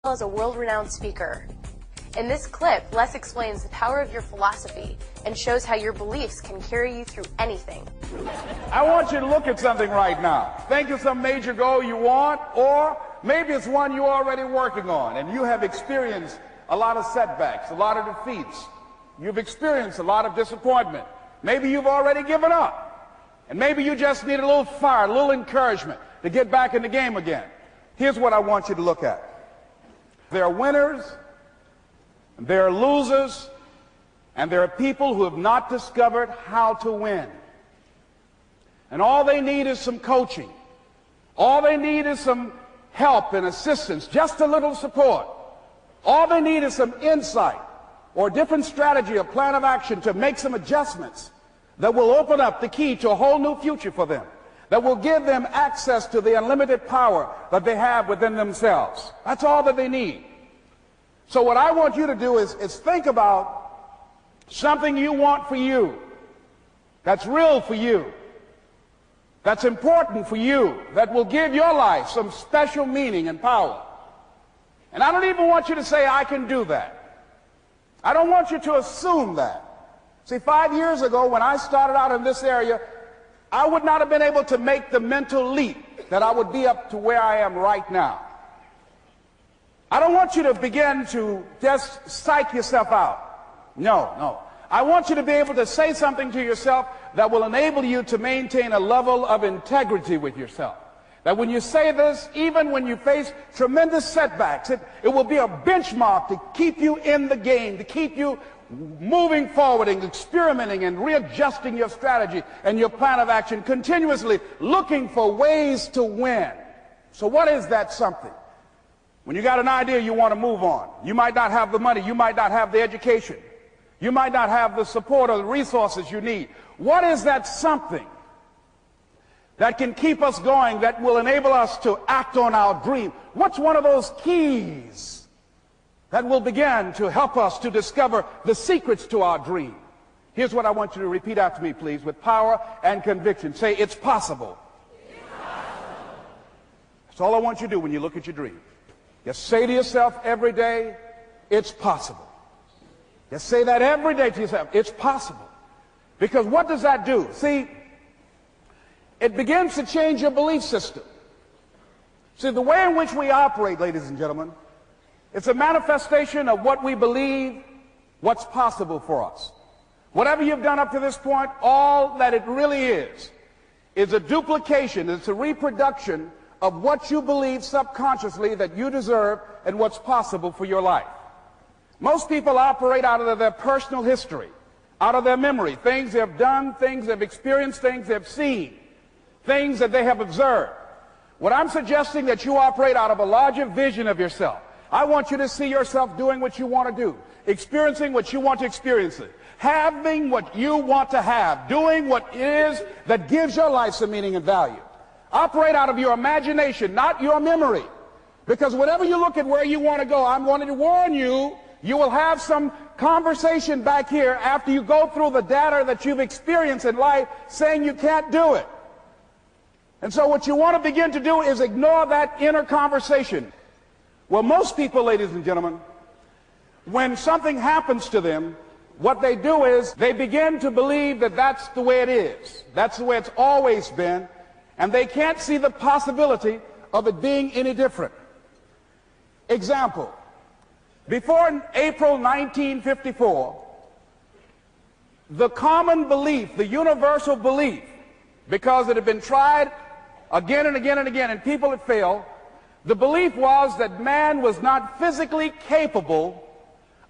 As a world-renowned speaker. In this clip, Les explains the power of your philosophy and shows how your beliefs can carry you through anything. I want you to look at something right now. Think of some major goal you want, or maybe it's one you're already working on and you have experienced a lot of setbacks, a lot of defeats. You've experienced a lot of disappointment. Maybe you've already given up. And maybe you just need a little fire, a little encouragement to get back in the game again. Here's what I want you to look at. There are winners, there are losers, and there are people who have not discovered how to win. And all they need is some coaching. All they need is some help and assistance, just a little support. All they need is some insight or a different strategy, a plan of action to make some adjustments that will open up the key to a whole new future for them, that will give them access to the unlimited power that they have within themselves. That's all that they need. So what I want you to do is think about something you want for you, that's real for you, that's important for you, that will give your life some special meaning and power. And I don't even want you to say, I can do that. I don't want you to assume that. See, 5 years ago when I started out in this area, I would not have been able to make the mental leap that I would be up to where I am right now. I don't want you to begin to just psych yourself out. No. I want you to be able to say something to yourself that will enable you to maintain a level of integrity with yourself. That when you say this, even when you face tremendous setbacks, it will be a benchmark to keep you in the game, to keep you moving forward and experimenting and readjusting your strategy and your plan of action, continuously looking for ways to win. So what is that something? When you got an idea you want to move on, you might not have the money, you might not have the education, you might not have the support or the resources you need. What is that something that can keep us going, that will enable us to act on our dream? What's one of those keys that will begin to help us to discover the secrets to our dream? Here's what I want you to repeat after me, please, with power and conviction. Say, it's possible. It's possible. That's all I want you to do when you look at your dream. Just say to yourself every day, it's possible. Just say that every day to yourself, it's possible. Because what does that do? See, it begins to change your belief system. See, the way in which we operate, ladies and gentlemen, it's a manifestation of what we believe, what's possible for us. Whatever you've done up to this point, all that it really is a duplication, it's a reproduction of what you believe subconsciously that you deserve and what's possible for your life. Most people operate out of their personal history, out of their memory, things they've done, things they've experienced, things they've seen, things that they have observed. What I'm suggesting that you operate out of a larger vision of yourself. I want you to see yourself doing what you want to do, experiencing what you want to experience, having what you want to have, doing what it is that gives your life some meaning and value. Operate out of your imagination, not your memory. Because whenever you look at where you want to go, I'm wanting to warn you, you will have some conversation back here after you go through the data that you've experienced in life saying you can't do it. And so what you want to begin to do is ignore that inner conversation. Well, most people, ladies and gentlemen, when something happens to them, what they do is they begin to believe that that's the way it is. That's the way it's always been. And they can't see the possibility of it being any different. Example, before April 1954, the common belief, the universal belief, because it had been tried again and again and again and people had failed, the belief was that man was not physically capable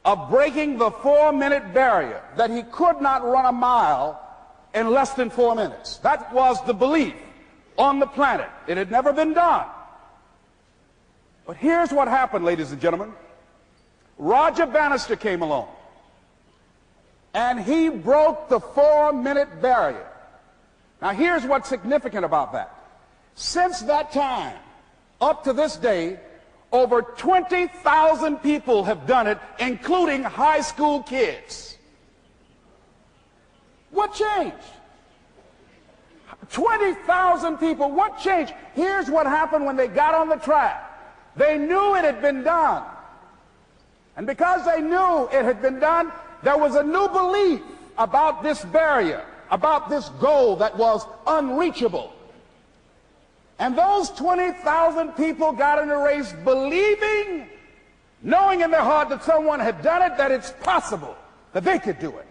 of breaking the 4-minute barrier, that he could not run a mile in less than 4 minutes. That was the belief on the planet. It had never been done. But here's what happened, ladies and gentlemen. Roger Bannister came along, and he broke the 4-minute barrier. Now here's what's significant about that. Since that time, up to this day, over 20,000 people have done it, including high school kids. What changed? 20,000 people. What changed? Here's what happened when they got on the track. They knew it had been done. And because they knew it had been done, there was a new belief about this barrier, about this goal that was unreachable. And those 20,000 people got in the race believing, knowing in their heart that someone had done it, that it's possible, that they could do it.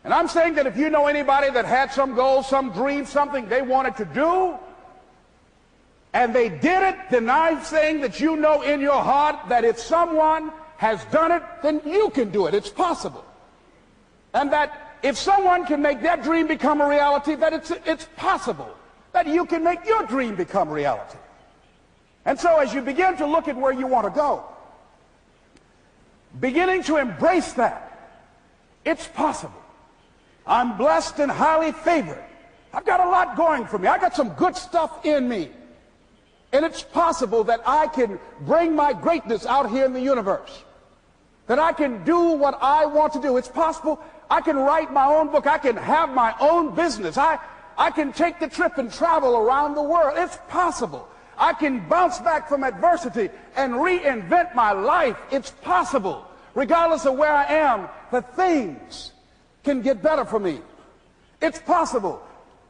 And I'm saying that if you know anybody that had some goal, some dream, something they wanted to do, and they did it, then I'm saying that you know in your heart that if someone has done it, then you can do it. It's possible. And that if someone can make their dream become a reality, that it's possible that you can make your dream become reality. And so as you begin to look at where you want to go, beginning to embrace that, it's possible. I'm blessed and highly favored. I've got a lot going for me. I got some good stuff in me. And it's possible that I can bring my greatness out here in the universe. That I can do what I want to do. It's possible I can write my own book. I can have my own business. I can take the trip and travel around the world. It's possible. I can bounce back from adversity and reinvent my life. It's possible. Regardless of where I am, that things can get better for me. It's possible.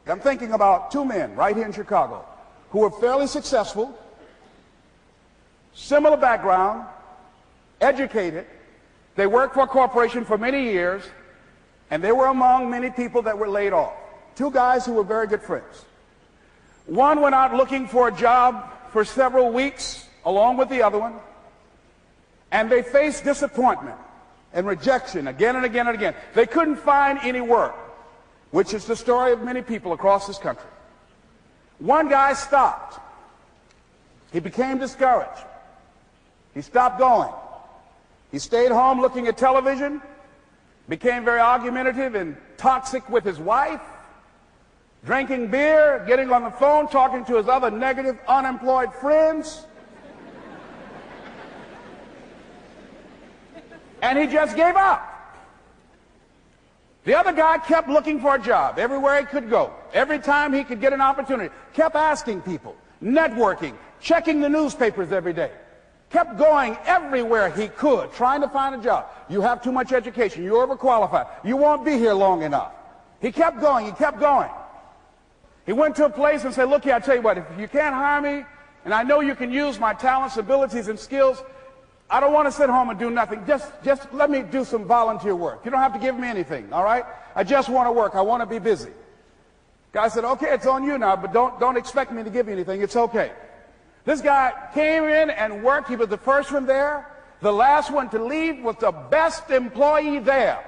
I'm thinking about two men right here in Chicago who were fairly successful, similar background, educated. They worked for a corporation for many years, and they were among many people that were laid off. Two guys who were very good friends. One went out looking for a job for several weeks along with the other one, and they faced disappointment and rejection again and again and again. They couldn't find any work, which is the story of many people across this country. One guy stopped. He became discouraged. He stopped going. He stayed home looking at television, became very argumentative and toxic with his wife, drinking beer, getting on the phone, talking to his other negative, unemployed friends. And he just gave up. The other guy kept looking for a job everywhere he could go. Every time he could get an opportunity, kept asking people, networking, checking the newspapers every day. Kept going everywhere he could, trying to find a job. You have too much education. You're overqualified. You won't be here long enough. He kept going. He kept going. He went to a place and said, look here, I tell you what, if you can't hire me, and I know you can use my talents, abilities, and skills, I don't want to sit home and do nothing. Just let me do some volunteer work. You don't have to give me anything, all right? I just want to work. I want to be busy. Guy said, okay, it's on you now, but don't expect me to give you anything. It's okay. This guy came in and worked. He was the first one there. The last one to leave was the best employee there.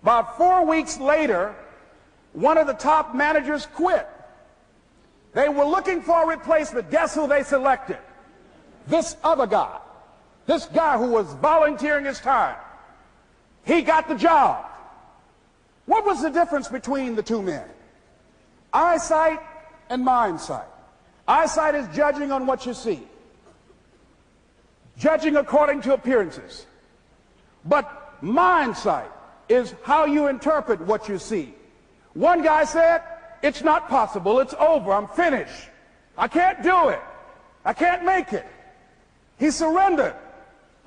About 4 weeks later, one of the top managers quit. They were looking for a replacement. Guess who they selected? This other guy. This guy who was volunteering his time. He got the job. What was the difference between the two men? Eyesight and mindsight. Eyesight is judging on what you see. Judging according to appearances. But mindsight is how you interpret what you see. One guy said, it's not possible, it's over, I'm finished. I can't do it. I can't make it. He surrendered.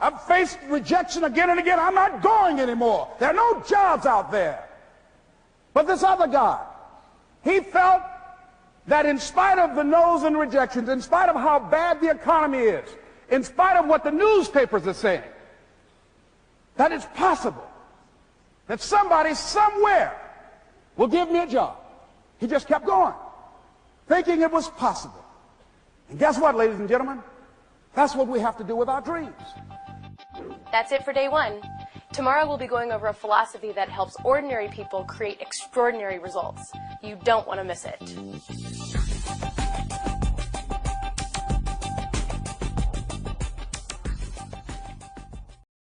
I've faced rejection again and again. I'm not going anymore. There are no jobs out there. But this other guy, he felt that in spite of the no's and rejections, in spite of how bad the economy is, in spite of what the newspapers are saying, that it's possible that somebody somewhere will give me a job. He just kept going, thinking it was possible. And guess what, ladies and gentlemen? That's what we have to do with our dreams. That's it for day one. Tomorrow we'll be going over a philosophy that helps ordinary people create extraordinary results. You don't want to miss it.